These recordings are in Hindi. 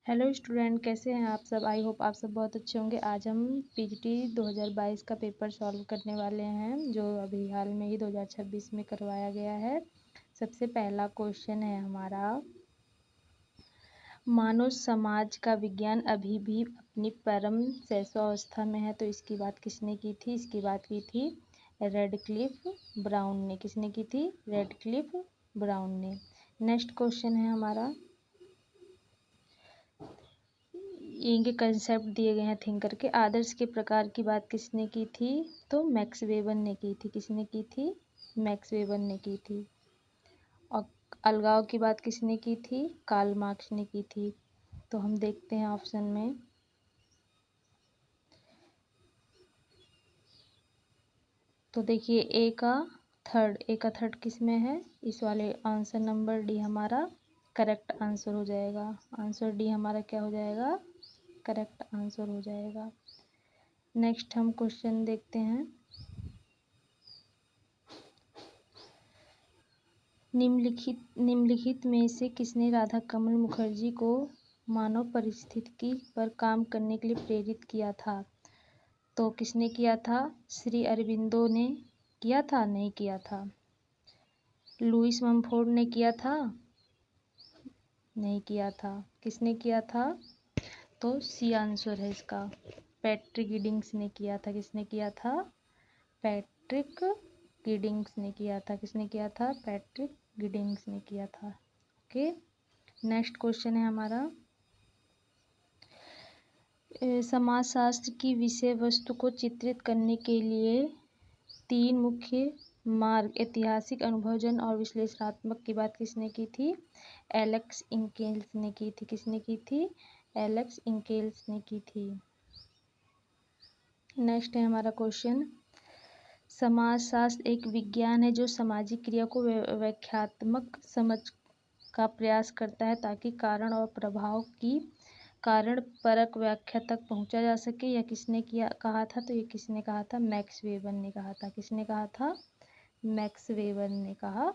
हेलो स्टूडेंट, कैसे हैं आप सब। आई होप आप सब बहुत अच्छे होंगे। आज हम पीजीटी 2022 का पेपर सॉल्व करने वाले हैं, जो अभी हाल में ही 2026 में करवाया गया है। सबसे पहला क्वेश्चन है हमारा, मानव समाज का विज्ञान अभी भी अपनी परम शैशवावस्था में है, तो इसकी बात किसने की थी। इसकी बात की थी रेडक्लिफ ब्राउन ने। किसने की थी? रेडक्लिफ ब्राउन ने। नेक्स्ट क्वेश्चन है हमारा, इनके कंसेप्ट दिए गए हैं थिंकर के। आदर्श के प्रकार की बात किसने की थी? तो मैक्स वेबर ने की थी। किसने की थी? मैक्स वेबर ने की थी। और अलगाव की बात किसने की थी? कार्ल मार्क्स ने की थी। तो हम देखते हैं ऑप्शन में, तो देखिए ए का थर्ड किस में है? इस वाले आंसर नंबर डी हमारा करेक्ट आंसर हो जाएगा। आंसर डी हमारा क्या हो जाएगा? करेक्ट आंसर हो जाएगा। नेक्स्ट हम क्वेश्चन देखते हैं, निम्नलिखित में से किसने राधा कमल मुखर्जी को मानव परिस्थिति पर काम करने के लिए प्रेरित किया था? तो किसने किया था? श्री अरबिंदो ने किया था? नहीं किया था। लुईस ममफोर्ड ने किया था? नहीं किया था। किसने किया था? तो सी आंसर है इसका, पैट्रिक गिडिंग्स ने किया था। किसने किया था? पैट्रिक गिडिंग्स ने किया था। किसने किया था? पैट्रिक गिडिंग्स ने किया था। ओके, नेक्स्ट क्वेश्चन है हमारा, समाजशास्त्र की विषय वस्तु को चित्रित करने के लिए तीन मुख्य मार्ग, ऐतिहासिक, अनुभवजन्य और विश्लेषणात्मक की बात किसने की थी? एलेक्स इंकेल्स ने की थी। किसने की थी? एलेक्स इंकेल्स ने की थी। नेक्स्ट है हमारा क्वेश्चन, समाजशास्त्र एक विज्ञान है जो सामाजिक क्रिया को व्याख्यात्मक समझ का प्रयास करता है ताकि कारण और प्रभाव की कारण परक व्याख्या तक पहुंचा जा सके। यह किसने कहा था? तो ये किसने कहा था? मैक्स वेबर ने कहा था। किसने कहा था? मैक्स वेबर ने कहा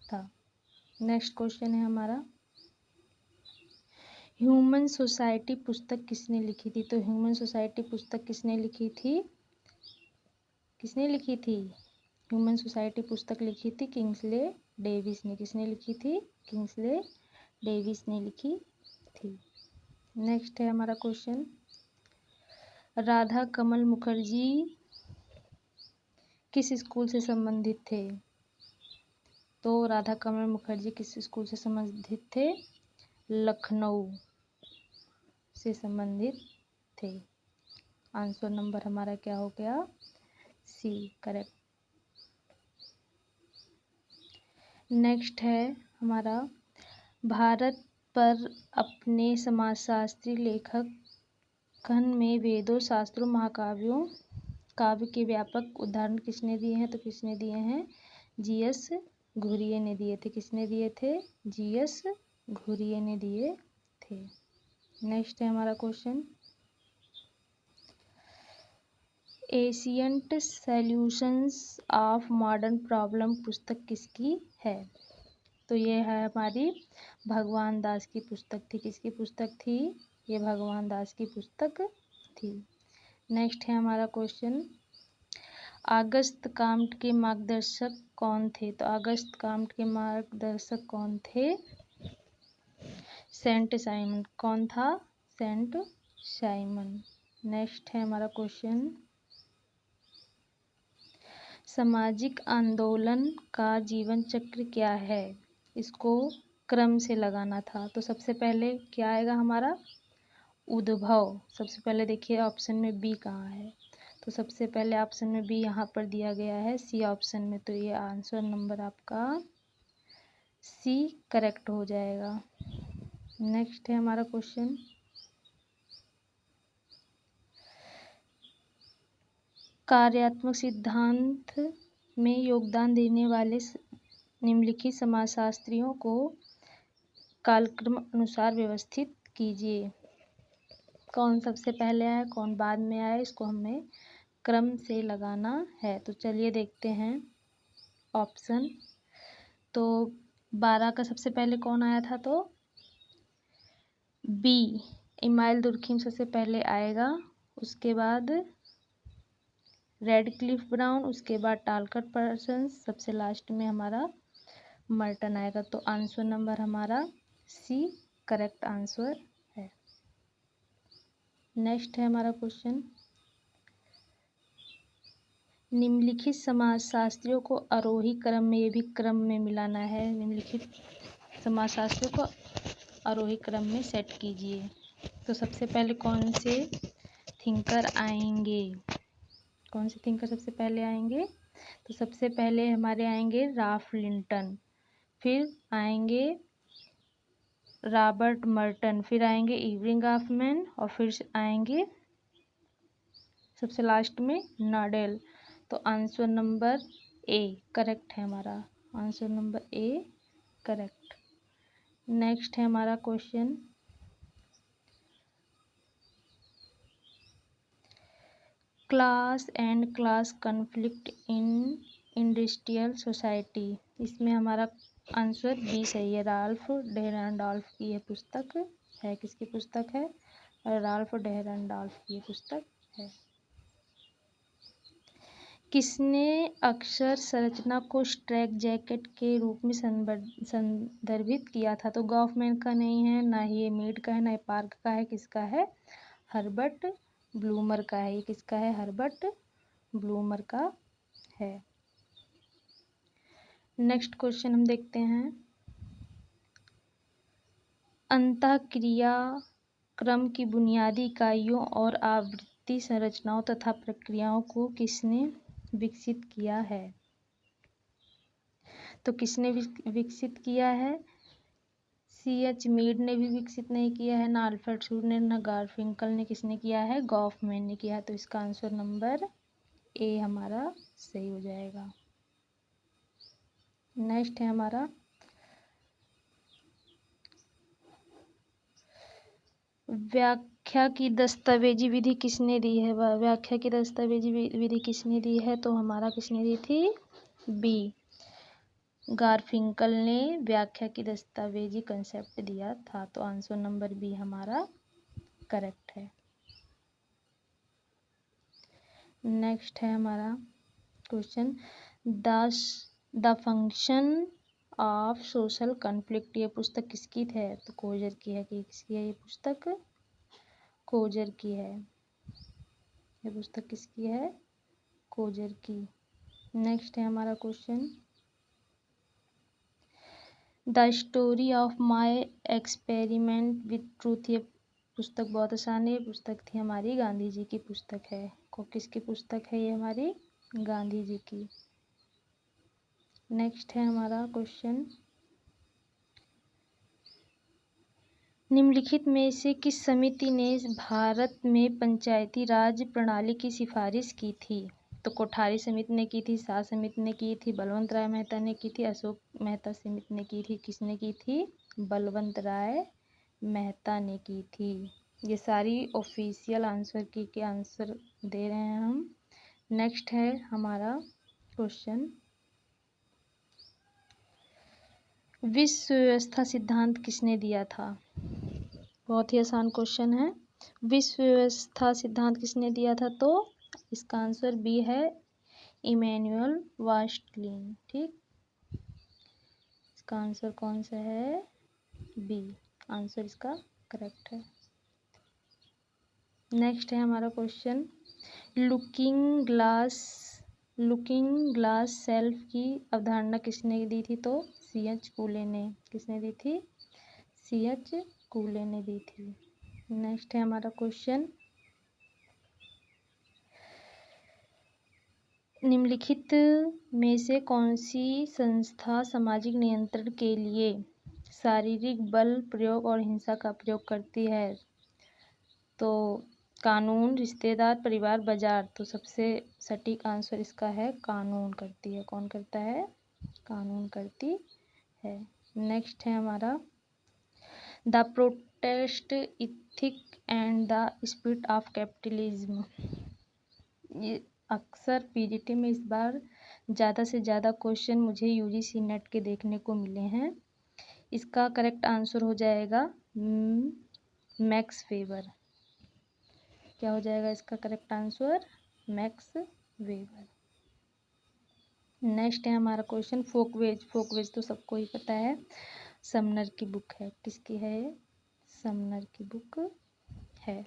था। नेक्स्ट क्वेश्चन है हमारा, ह्यूमन सोसाइटी पुस्तक किसने लिखी थी? तो ह्यूमन सोसाइटी पुस्तक किसने लिखी थी? किसने लिखी थी? ह्यूमन सोसाइटी पुस्तक लिखी थी किंग्सले डेविस ने। किसने लिखी थी? किंग्सले डेविस ने लिखी थी। नेक्स्ट है हमारा क्वेश्चन, राधा कमल मुखर्जी किस स्कूल से संबंधित थे? तो राधा कमल मुखर्जी किस स्कूल से संबंधित थे? लखनऊ से संबंधित थे। आंसर नंबर हमारा क्या हो गया? C correct. नेक्स्ट है हमारा, भारत पर अपने समाजशास्त्री लेखन में वेदों, शास्त्रों, महाकाव्यों, काव्य के व्यापक उदाहरण किसने दिए हैं? तो किसने दिए हैं? जीएस घुरिये ने दिए थे। किसने दिए थे? जीएस घुरिये ने दिए थे। नेक्स्ट है हमारा question, ancient solutions of modern problem पुस्तक किसकी है? तो ये है हमारी भगवान दास की पुस्तक थी। किसकी पुस्तक थी? ये भगवान दास की पुस्तक थी। नेक्स्ट है हमारा क्वेश्चन, अगस्त काम्ट के मार्गदर्शक कौन थे? तो अगस्त काम्ट के मार्गदर्शक कौन थे? Saint Simon. कौन था? Saint Simon. नेक्स्ट है हमारा क्वेश्चन, सामाजिक आंदोलन का जीवन चक्र क्या है? इसको क्रम से लगाना था। तो सबसे पहले क्या आएगा हमारा? उद्भव। सबसे पहले देखिए ऑप्शन में बी कहाँ है, तो सबसे पहले ऑप्शन में बी यहाँ पर दिया गया है, सी ऑप्शन में। तो ये आंसर नंबर आपका सी करेक्ट हो जाएगा। नेक्स्ट है हमारा क्वेश्चन, कार्यात्मक सिद्धांत में योगदान देने वाले निम्नलिखित समाजशास्त्रियों को कालक्रम अनुसार व्यवस्थित कीजिए। कौन सबसे पहले आया, कौन बाद में आया, इसको हमें क्रम से लगाना है। तो चलिए देखते हैं ऑप्शन। तो 12 का सबसे पहले कौन आया था? तो बी इमाइल दुर्खिम सबसे पहले आएगा, उसके बाद रेड क्लिफ ब्राउन, उसके बाद टालकट पर्सन्स, सबसे लास्ट में हमारा मर्टन आएगा। तो आंसर नंबर हमारा सी करेक्ट आंसर है। नेक्स्ट है हमारा क्वेश्चन, निम्नलिखित समाजशास्त्रियों को आरोही क्रम में, ये भी क्रम में मिलाना है, निम्नलिखित समाजशास्त्रियों को आरोही क्रम में सेट कीजिए। तो सबसे पहले कौन से थिंकर आएंगे, कौन से थिंकर सबसे पहले आएंगे? तो सबसे पहले हमारे आएंगे राल्फ लिंटन, फिर आएंगे रॉबर्ट मर्टन, फिर आएंगे इरविंग गॉफमैन, और फिर आएंगे सबसे लास्ट में नाडेल। तो आंसर नंबर ए करेक्ट है हमारा, answer number A correct. Next है हमारा question, class and class conflict in industrial society, इसमें हमारा आंसर बी सही है। राल्फ डेहरेनडॉल्फ की यह पुस्तक है, किसकी पुस्तक है? राल्फ डेहरेनडॉल्फ की यह पुस्तक है। किसने अक्षर संरचना को स्ट्रैक जैकेट के रूप में संदर्भित किया था? तो गॉफमैन का नहीं है, ना ही ये मीड का है, ना ही पार्क का है, किसका है? हर्बर्ट ब्लूमर का है। ये किसका है? हर्बर्ट ब्लूमर का है। नेक्स्ट क्वेश्चन हम देखते हैं, अंतःक्रिया क्रम की बुनियादी इकाइयों और आवृत्ति संरचनाओं तथा प्रक्रियाओं को किसने विकसित किया है? तो किसने विकसित किया है? C.H. मीड ने भी विकसित नहीं किया है, ना अल्फ्रेड शूर ने, ना गारफिंकल ने, किसने किया है? गॉफमैन ने किया है। तो इसका आंसर नंबर ए हमारा सही हो जाएगा। नेक्स्ट है हमारा, व्याख्या की दस्तावेजी विधि किसने दी है? व्याख्या की दस्तावेजी विधि किसने दी है? तो हमारा किसने दी थी? बी गारफिंकल ने व्याख्या की दस्तावेजी कंसेप्ट दिया था। तो आंसर नंबर बी हमारा करेक्ट है। नेक्स्ट है हमारा question, the function of social conflict, ये पुस्तक किसकी है? तो कोजर की है। कि किसकी है ये पुस्तक? कोजर की है। ये पुस्तक किसकी है? कोजर की। नेक्स्ट है हमारा question, the story of my experiment with truth, ये पुस्तक बहुत आसान है। ये पुस्तक थी हमारी गांधी जी की पुस्तक है। किसकी पुस्तक है ये? हमारी गांधी जी की। नेक्स्ट है हमारा क्वेश्चन, निम्नलिखित में से किस समिति ने भारत में पंचायती राज प्रणाली की सिफारिश की थी? तो कोठारी समिति ने की थी, शाह समिति ने की थी, बलवंत राय मेहता ने की थी, अशोक मेहता समिति ने की थी। किसने की थी? बलवंत राय मेहता ने की थी। ये सारी ऑफिशियल आंसर की के आंसर दे रहे हैं हम। नेक्स्ट है हमारा क्वेश्चन, विश्व व्यवस्था सिद्धांत किसने दिया था? बहुत ही आसान क्वेश्चन है। विश्व व्यवस्था सिद्धांत किसने दिया था? तो इसका आंसर बी है, इमैनुअल वास्टलिन। ठीक, इसका आंसर कौन सा है? बी आंसर इसका करेक्ट है। नेक्स्ट है हमारा क्वेश्चन, लुकिंग ग्लास सेल्फ की अवधारणा किसने दी थी? तो C.H. कूले ने। किसने दी थी? C.H. कूले ने दी थी। नेक्स्ट है हमारा क्वेश्चन, निम्नलिखित में से कौन सी संस्था सामाजिक नियंत्रण के लिए शारीरिक बल प्रयोग और हिंसा का प्रयोग करती है? तो कानून, रिश्तेदार, परिवार, बाजार। तो सबसे सटीक आंसर इसका है कानून करती है। कौन करता है? कानून करती है। नेक्स्ट है हमारा, the protest ethic and the spirit of capitalism, ये अक्सर पीजीटी में इस बार ज़्यादा से ज़्यादा क्वेश्चन मुझे यूजीसी नेट के देखने को मिले हैं। इसका करेक्ट आंसर हो जाएगा मैक्स वेबर। क्या हो जाएगा इसका correct answer? Max weber. Next है हमारा क्वेश्चन फोकवेज। फोकवेज तो सबको ही पता है, समनर की बुक है। किसकी है ये? समनर की बुक है।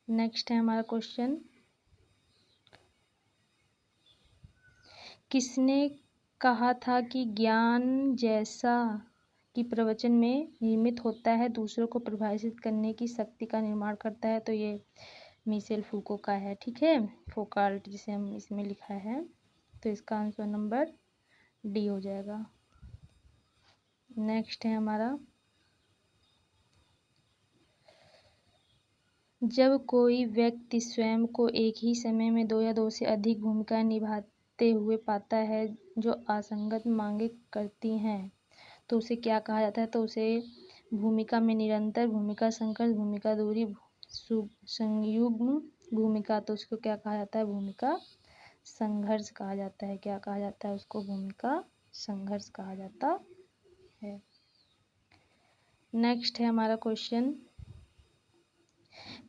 नेक्स्ट है हमारा क्वेश्चन, किसने कहा था कि ज्ञान जैसा कि प्रवचन में निर्मित होता है दूसरों को प्रभावित करने की शक्ति का निर्माण करता है? तो ये मिशेल फूको का है, ठीक है, फोकाल्ट जिसे हम इसमें लिखा है। तो इसका आंसर नंबर डी हो जाएगा। नेक्स्ट है हमारा, जब कोई व्यक्ति स्वयं को एक ही समय में दो या दो से अधिक भूमिकाएं निभाते हुए पाता है जो असंगत मांगे करती हैं, तो उसे क्या कहा जाता है? तो उसे भूमिका में निरंतर, भूमिका संघर्ष, भूमिका दूरी, संयुग्म भूमिका, तो उसको क्या कहा जाता है? भूमिका संघर्ष कहा जाता है। क्या कहा जाता है उसको? भूमिका संघर्ष कहा जाता है। नेक्स्ट है हमारा क्वेश्चन,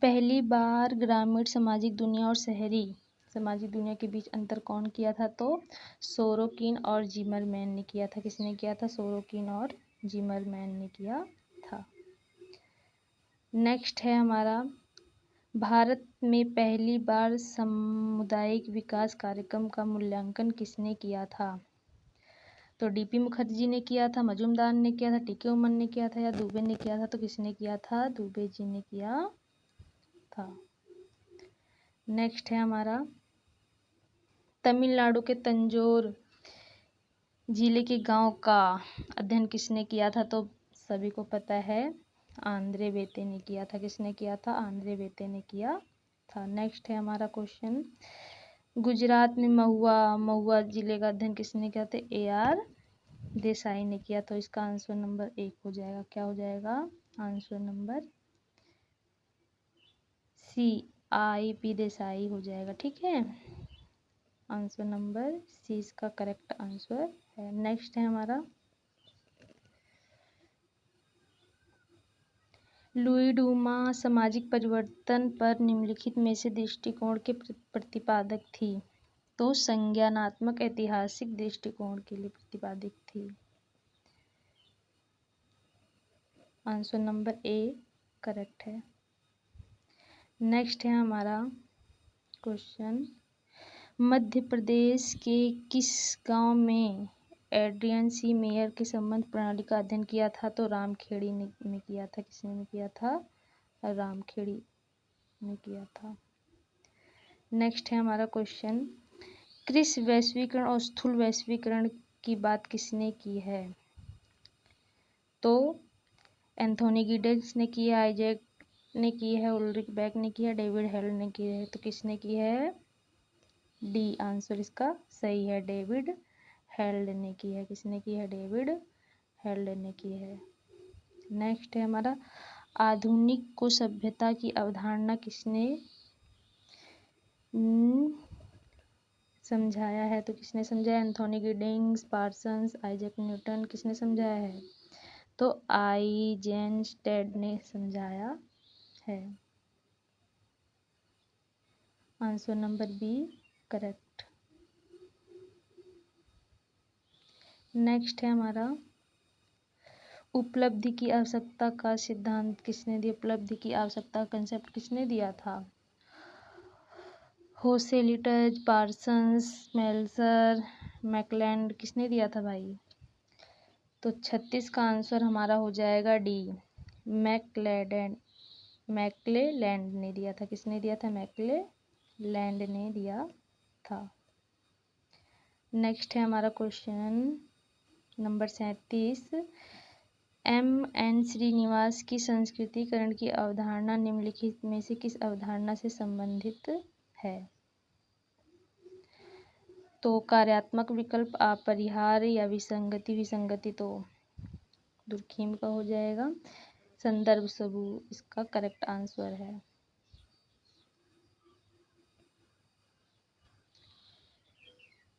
पहली बार ग्रामीण सामाजिक दुनिया और शहरी सामाजिक दुनिया के बीच अंतर कौन किया था? तो सोरोकिन और जिमरमैन ने किया था। किसने किया था? सोरोकिन और जिमरमैन ने किया था। नेक्स्ट है हमारा, भारत में पहली बार सामुदायिक विकास कार्यक्रम का मूल्यांकन किसने किया था? तो डीपी मुखर्जी ने किया था, मजूमदार ने किया था, टीके उमन ने किया था, या दुबे ने किया था? तो किसने किया था? दुबे जी ने किया था। नेक्स्ट है हमारा, तमिलनाडु के तंजौर जिले के गांव का अध्ययन किसने किया था? तो सभी को पता है, आंद्रे बेते ने किया था। किसने किया था? आंद्रे बेते ने किया था। नेक्स्ट है हमारा क्वेश्चन, गुजरात में महुआ जिले का अध्ययन किसने किया था? AR देसाई ने किया। तो इसका आंसर नंबर 1 हो जाएगा। क्या हो जाएगा? आंसर नंबर CIP देसाई हो जाएगा, ठीक है। आंसर नंबर सी इसका करेक्ट आंसर है। नेक्स्ट है हमारा, लुई डूमा सामाजिक परिवर्तन पर निम्नलिखित में से दृष्टिकोण के प्रतिपादक थी? तो संज्ञानात्मक ऐतिहासिक दृष्टिकोण के लिए प्रतिपादक थी। आंसर नंबर A करेक्ट है। नेक्स्ट है हमारा क्वेश्चन, मध्य प्रदेश के किस गांव में एड्रियन सी मेयर के संबंध प्रणाली का अध्ययन किया था? तो रामखेड़ी ने किया था। किसने किया था? रामखेड़ी ने किया था। नेक्स्ट है हमारा क्वेश्चन, कृषि वैश्वीकरण और स्थूल वैश्वीकरण की बात किसने की है? तो एंथोनी गिडेन्स ने की है, आइजैक ने की है, उल्रिक बेक ने की है, डेविड हेल्ड ने की है। तो किसने की है? डी आंसर इसका सही है, डेविड हेल्ड ने की है। किसने की है? डेविड हेल्ड ने की है। नेक्स्ट है हमारा, आधुनिक को सभ्यता की अवधारणा किसने समझाया है? तो किसने समझाया? Anthony Giddings, Parsons, Isaac Newton. किसने समझाया है? तो आइजेनस्टेड ने समझाया है। Answer number B correct. Next है हमारा, उपलब्धि की आवश्यकता का सिद्धांत किसने दिया? उपलब्धि की आवश्यकता कंसेप्ट किसने दिया था? होसेलिटज, पार्सन्स, मेल्सर, मैकलैंड। किसने दिया था भाई? तो 36 का आंसर हमारा हो जाएगा D, मैकलेलैंड ने दिया था। किसने दिया था? मैकलेलैंड ने दिया था। नेक्स्ट है हमारा क्वेश्चन नंबर 37, MN श्रीनिवास की संस्कृतिकरण की अवधारणा निम्नलिखित में से किस अवधारणा से संबंधित है? तो कार्यात्मक विकल्प, अपरिहार्य, या विसंगति। विसंगति तो दुर्खीम का हो जाएगा, संदर्भ सबूत इसका करेक्ट आंसर है।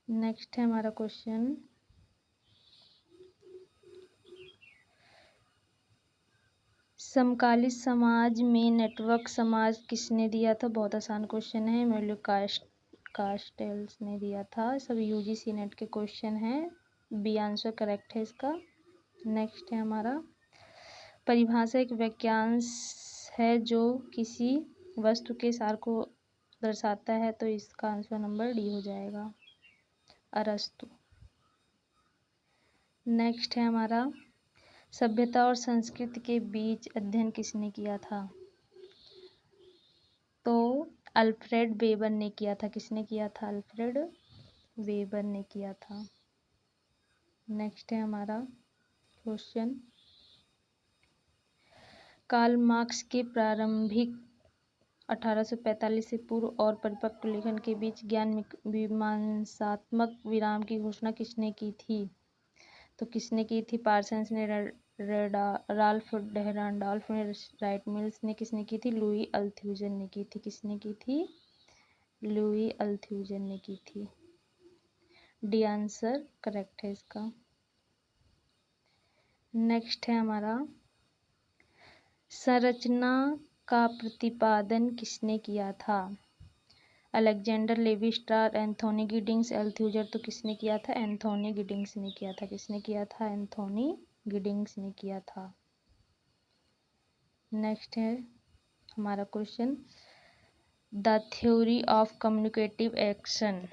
नेक्स्ट है हमारा क्वेश्चन, समकालीन समाज में नेटवर्क समाज किसने दिया था? बहुत आसान क्वेश्चन है, मेल्यू कास्टेल्स ने दिया था। सब यूजीसी नेट के क्वेश्चन हैं। बी आंसर करेक्ट है इसका। नेक्स्ट है हमारा, परिभाषा एक वाक्यांश है जो किसी वस्तु के सार को दर्शाता है, तो इसका आंसर नंबर डी हो जाएगा, अरस्तु। नेक्स्ट है हमारा, सभ्यता और संस्कृति के बीच अध्ययन किसने किया था? तो अल्फ्रेड वेबर ने किया था। किसने किया था? अल्फ्रेड वेबर ने किया था। नेक्स्ट है हमारा क्वेश्चन, कार्ल मार्क्स के प्रारंभिक 1845 से पूर्व और परिपक्व लेखन के बीच ज्ञान मीमांसात्मक विराम की घोषणा किसने की थी? तो किसने की थी? पार्सन्स ने, राल्फ रैंडॉल्फ ने, राइट मिल्स ने, किसने की थी? लुई अल्थ्यूजन ने की थी। किसने की थी? लुई अल्थ्यूजन ने की थी। डी आंसर करेक्ट है इसका। नेक्स्ट है हमारा, संरचना का प्रतिपादन किसने किया था? Alexander Levi Strauss, Anthony Giddens, Althusser. तो किसने किया था? एंथोनी गिडिंग्स ने किया था। किसने किया था? एंथोनी गिडिंग्स ने किया था। नेक्स्ट है हमारा question, the theory of communicative action.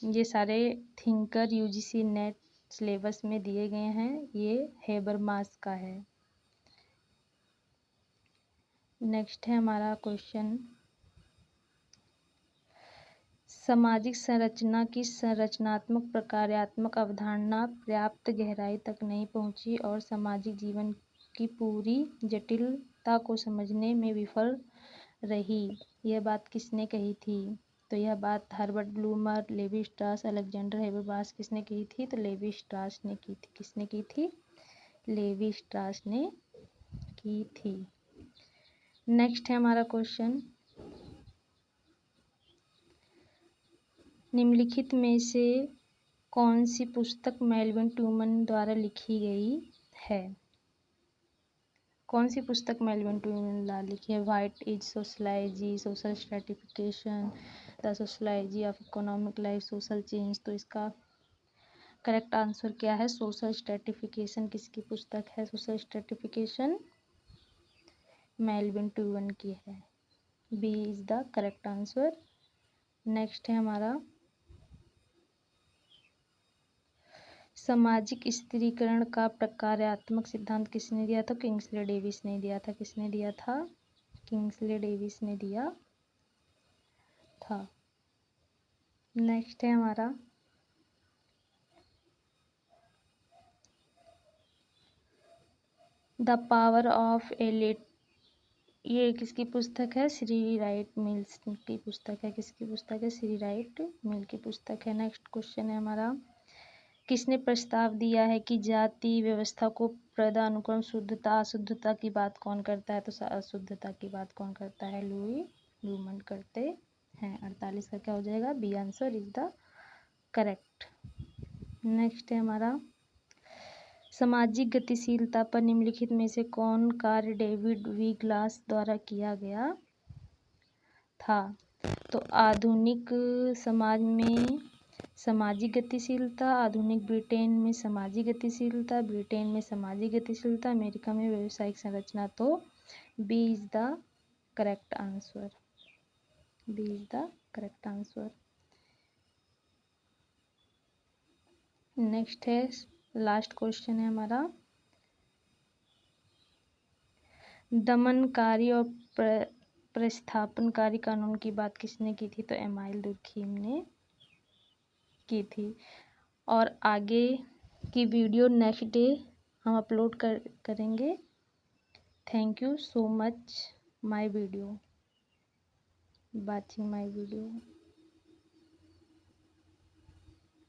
ये सारे थिंकर यूजीसी नेट सिलेबस में दिए गए हैं। ये हेबरमास का है। नेक्स्ट है हमारा क्वेश्चन, सामाजिक संरचना की संरचनात्मक प्रकार्यात्मक अवधारणा पर्याप्त गहराई तक नहीं पहुंची और सामाजिक जीवन की पूरी जटिलता को समझने में विफल रही। यह बात किसने कही थी? तो यह बात Herbert bloomer, Levi Strauss, Alexander Habermas किसने कही थी? तो लेवी स्ट्रॉस ने की थी। किसने की थी? लेवी स्ट्रॉस ने की थी। नेक्स्ट है हमारा क्वेश्चन, निम्नलिखित में से कौन सी पुस्तक मेलविन टूमन द्वारा लिखी गई है? कौन सी पुस्तक मेलविन टूमन द्वारा लिखी है? What is sociology, social stratification, the sociology of economic life, social change. तो इसका करेक्ट आंसर क्या है? सोशल स्ट्रेटिफिकेशन किसकी पुस्तक है? सोशल स्ट्रेटिफिकेशन मेलविन टूमन की है। B is the correct answer. Next है हमारा, सामाजिक स्त्रीकरण का प्रकार्यात्मक सिद्धांत किसने दिया था? किंग्सले डेविस ने दिया था। किसने दिया था? किंग्सले डेविस ने दिया था। नेक्स्ट है हमारा, द पावर ऑफ एलिट। ये किसकी पुस्तक है? श्री राइट मिल्स की पुस्तक है। किसकी पुस्तक है? श्री राइट मिल की पुस्तक है। नेक्स्ट क्वेश्चन है हमारा, किसने प्रस्ताव दिया है कि जाति व्यवस्था को पदानुक्रम शुद्धता अशुद्धता की बात कौन करता है? तो अशुद्धता की बात कौन करता है? लुई ल्यूमन करते हैं। 48 का क्या हो जाएगा? B answer is the correct. Next है हमारा, सामाजिक गतिशीलता पर निम्नलिखित में से कौन कार्य डेविड वी ग्लास द्वारा किया गया था? तो आधुनिक समाज में सामाजिक गतिशीलता, आधुनिक ब्रिटेन में सामाजिक गतिशीलता, ब्रिटेन में सामाजिक गतिशीलता, अमेरिका में व्यावसायिक संरचना। तो B is the correct answer. B is the correct answer. Next है, लास्ट क्वेश्चन है हमारा, दमनकारी और प्रस्थापनकारी कानून की बात किसने की थी? तो एमाइल दुर्खीम ने की थी। और आगे की वीडियो नेक्स्ट डे हम अपलोड करेंगे। Thank you so much my video, watching my video.